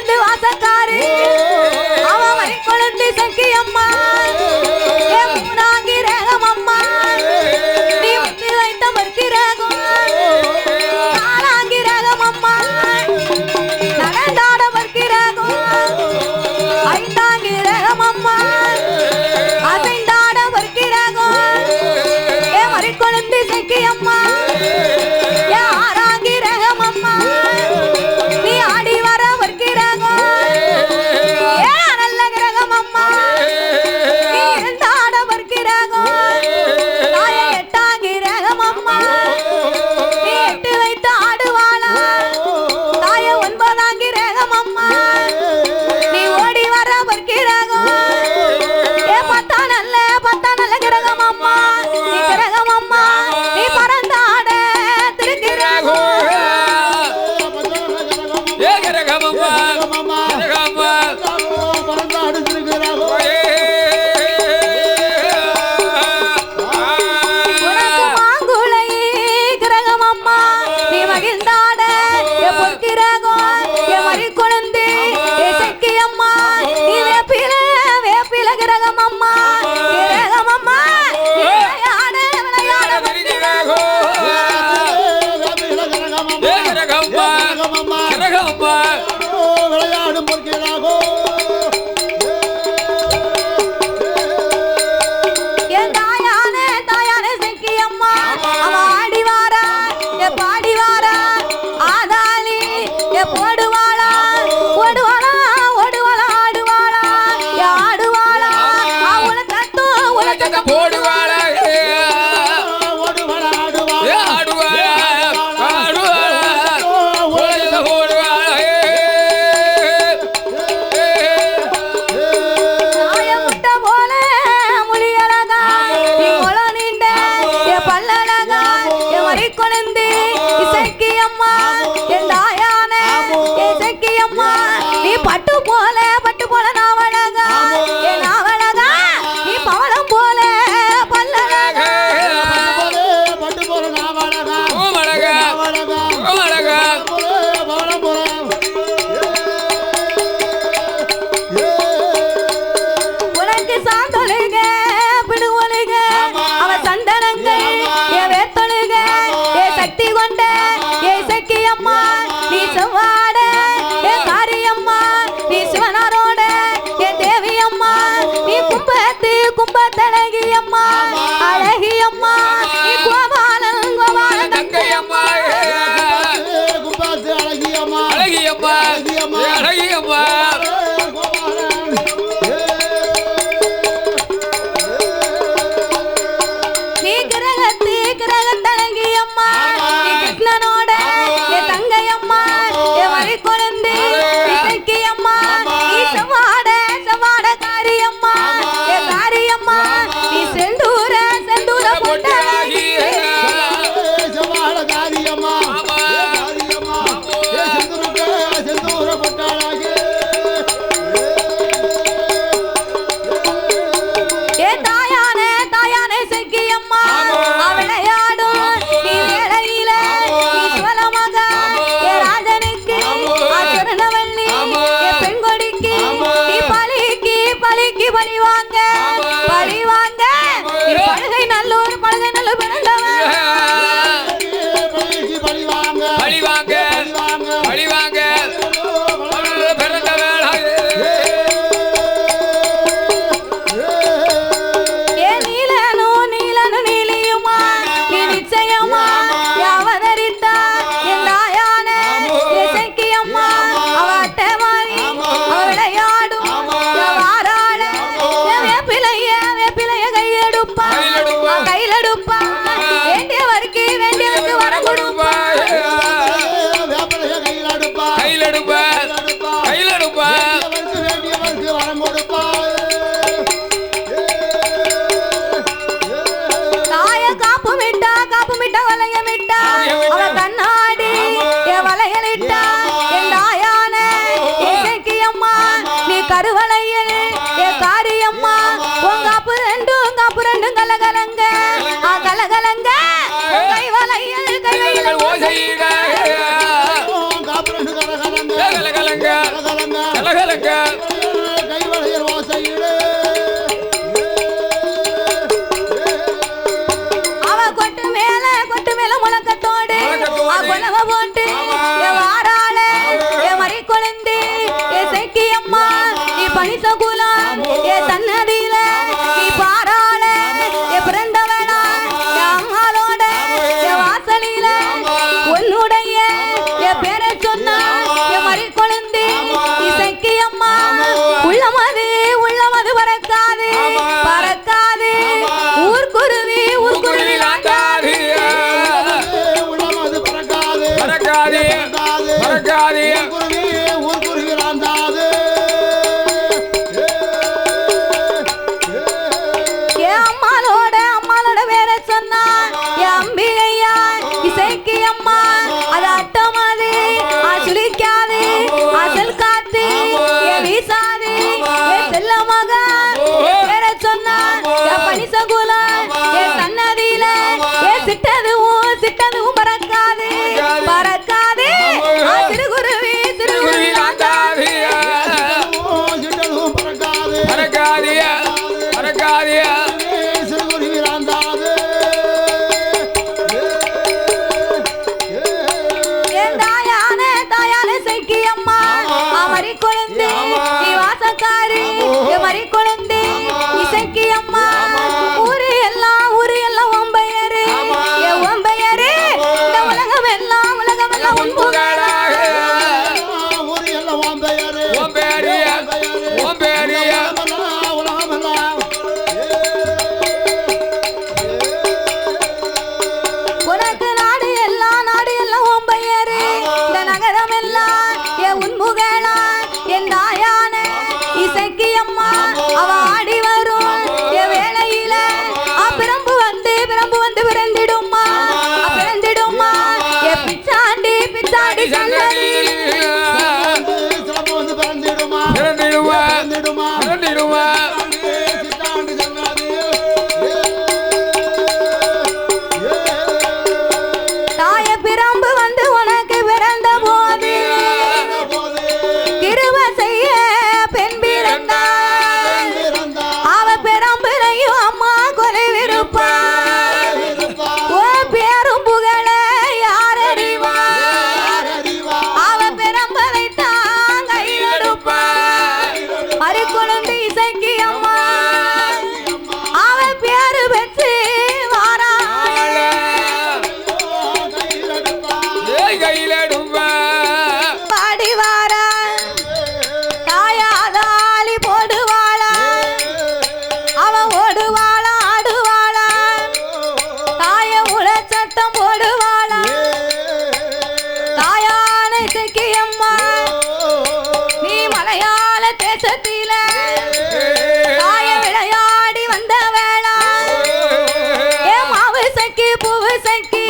கொழுந்து வாசக்காரி அவன் மறி கொழுந்து சங்கி அம்மா மூணாங்கி ரேகம் அம்மா நீ முத்தி வைத்த மறுத்தி ரேகம் நாலாங்கி ரேகம் அம்மா நடந்தாட மறுத்தி ரேகம் ஐந்தாங்கி ரேகம் அம்மா அசைந்தாட மறுத்தி ரேகம் மறி கொழுந்து சங்கி அம்மா ஆறாங்கி ரேகம் அம்மா நீ ஆடி வர மறுத்தி ரேகம் நல்ல கிரகம் அம்மா நீ இருந்தாட மறுத்தி ரேகம் தாய எட்டாங்கி ரேகம் அம்மா நீ எட்டு வைத்து ஆடுவாளா தாய ஒன்பதாங்கி ரேகம் அம்மா நீ ஓடி வர மறுத்தி ரேகம் பத்தா நல்ல கிரகம் அம்மா நீ கிரகம் அம்மா நீ பறந்தாட திருக்கிரகம் உனக்கு மாங்குளை கிரகம் அம்மா நீ மகிழ்ந்தாட பொற்கிரகம் மறி கொழுந்து சக்கி அம்மா நீ வேப்பில கிரகம் அம்மா கிரகம் அம்மா விளையாட விளையாடும் பொற்கிறாகோ என் தாயானே சங்கி அம்மா அவ ஆடி வாரா பாடி வாரா ஆதாளி போடுவாளா ஓடுவாளா ஆடுவாளா ஆடுவாளா அவள தட்டு உலகத்தை போடுவாளா கொழுந்து இசைக்கு அம்மா என் தாயானே இசைக்கு அம்மா நீ பட்டு போல நாவழகா என் நாவழகா நீ பவளம் போல பல்லழகா பட்டு போல நாவழகா உனக்கு சாந்தொழுக பிடுவொழுக அவ சந்தனங்கள் வேத்தொழுக சக்தி கொண்ட சக்கி அம்மா நீ செவ்வாட காரியம்மா நீ சிவனாரோட தேவி அம்மா நீ கும்பத்தழகி அம்மா அழகி அம்மா நீ கோபாலன் தங்கை அம்மா அழகி அம்மா நீ கிரகத்தழகி அம்மா நீ கிருஷ்ணனோட தங்கை அம்மா மறி கொழுந்து இசைக்கு அம்மா நீ செவ்வாட காரியம்மா காரியம்மா நீ செந்தூர பொட்டழகி தாயானே சக்கி அம்மா விளையாடும் நீ வேளையில நீ சுவலமக ராஜனுக்கு திருநவல்லி பெண்கொடிக்கு நீ பலிக்கு பழிவாங்க நீ பழுகை நல்லூர் பிறந்தவன் கையிலடுப்பா வேண்டியவருக்கு வர கொடுப்பா தாய காப்பு மிட்டா வளையமிட்டா அவ கண்ணாடி வளையலிட்டா என் தாயானே இசைக்கு அம்மா நீ கருவளையல் காரியம்மா உங்க காப்பு ரெண்டும் கலகலங்க கலகலங்க கைவளையல் ஓசையிட கலகலங்க மேல முழக்கத்தோடு கொலவ போட்டு வாராள மறி கொழுந்து செக்கி அம்மா நீ பனிச குலம் தன்னதியில நீ பாராள பிறந்தவனா அம்மாளோட வாசலில உன்னுடைய பேரை சொன்னா மறி கொழுந்து செக்கி அம்மா உள்ளமது பறக்காது பறக்காது ஊர்க்குருவி ஆட்டாது உள்ளமது பறக்காது பறக்காது பறக்காது ஊர்க்குருவி ஆண்டாது அம்மாளோட வேற சொன்னா அம்பிகையா இசைக்கு அம்மா அது அட்டமாது சுழிக்காது அசல் காத்து வீசாது செல்ல மகா வேற சொன்னா பனிசகுலம் சன்னதியில சிட்டதுவும் பறக்காது பறக்காது திருகுருவி ஆட்டாது பறக்காது பறக்காது மறி கொழுந்து நீ வாசக்காரி மறி கொழுந்து இசைக்கு அம்மா ஊரு எல்லாம் ஒம்பையரு ஒம்பையரு இந்த உலகம் எல்லாம் உன் புகழாக உனக்கு நாடு எல்லாம் ஒம்பையரு இந்த நகரம் எல்லாம் உன் புகழா என் தாயான இசைக்கு அம்மா அவ ஆடி வரும் வேளையில பிரம்பு வந்து பிறந்திடுமா பிச்சாண்டி சன்னதி தாய பிரம்பு வந்து உனக்கு பிறந்த போது கிருப செய்ய பெண் பிறந்தாள் அவ பிரம்புலையும் அம்மா கொலைவிருப்பா பேரும் புகழ யார் அறிவா அவ பிரம்பதை தான் கையெடுப்பா மறு குழந்தை இசைக்கு அம்மா அவ பேரு பெற்று பாடி வாரா தாயாதாளி போடுவாளா அவ ஓடுவாளா ஆடுவாளா தாய உளச்சத்தம் போடுவாளா தாயான இசைக்கு அம்மா நீ மலையாள தேசத்தில தாய விளையாடி வந்த வேளா மாவு சக்கி பூவு சக்கி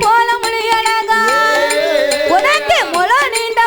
போல முனியழகா உனக்கு முள நீண்ட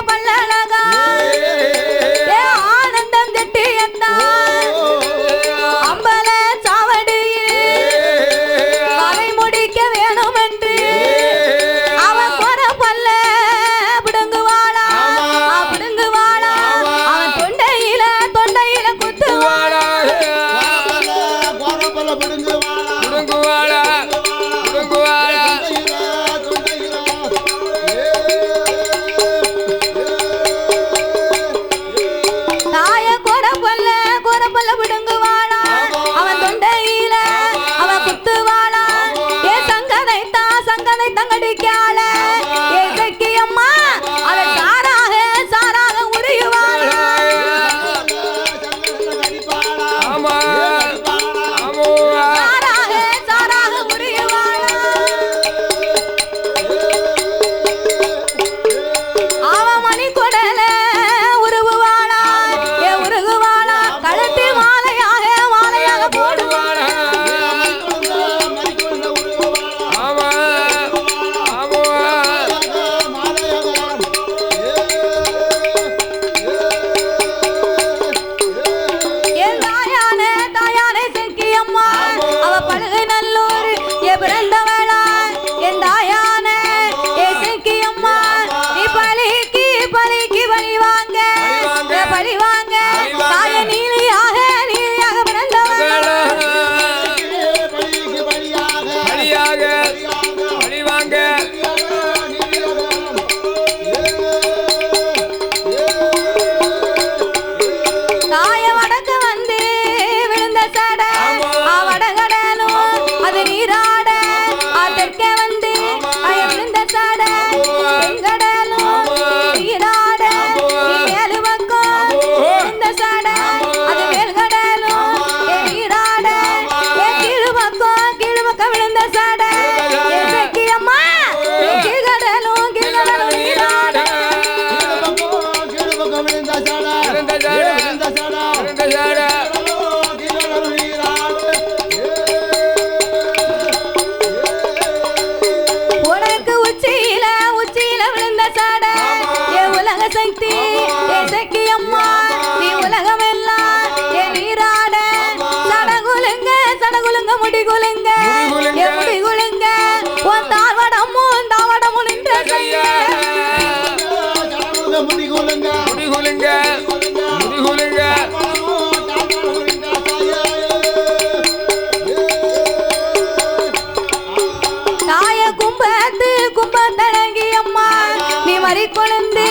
மறி கொழுந்து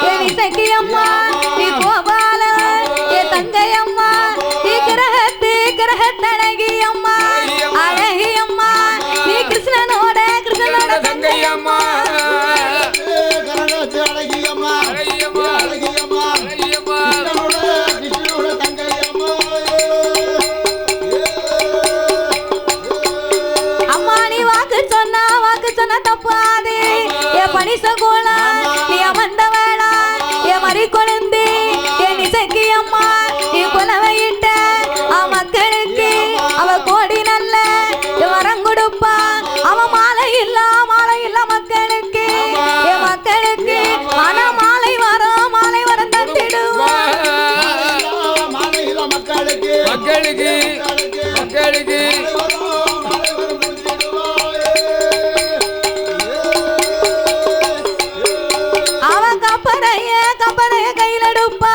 என் இசைக்கு அம்மா நீ கோபால என் தங்கை அம்மா நீ கிரகத்தழகி அம்மா அழகி அம்மா நீ கிருஷ்ணனோட தங்கை அம்மா அழகியம்மா அழகியம்மா அழகியம்மா அழகியம்மா கிருஷ்ணனோட தங்கை அம்மா அம்மா நீ வாக்கு சொன்னா தப்பாது என் பணி சகோலா நீ அமர்ந்த வேளா என் மறி கொழுந்து என் இசைக்கு அம்மா நீ புலவையிட்ட மக்களுக்கு அவ கோடி நல்ல வரம் கொடுப்பா அவ மாலை இல்ல மக்களுக்கு என் மக்களுக்கு ஆனா மாலை வரம் தந்திடுவா மாலையில மக்களுக்கு மக்களுக்கு மக்களுக்கு அவ கப்பனைய கையில எடுப்பா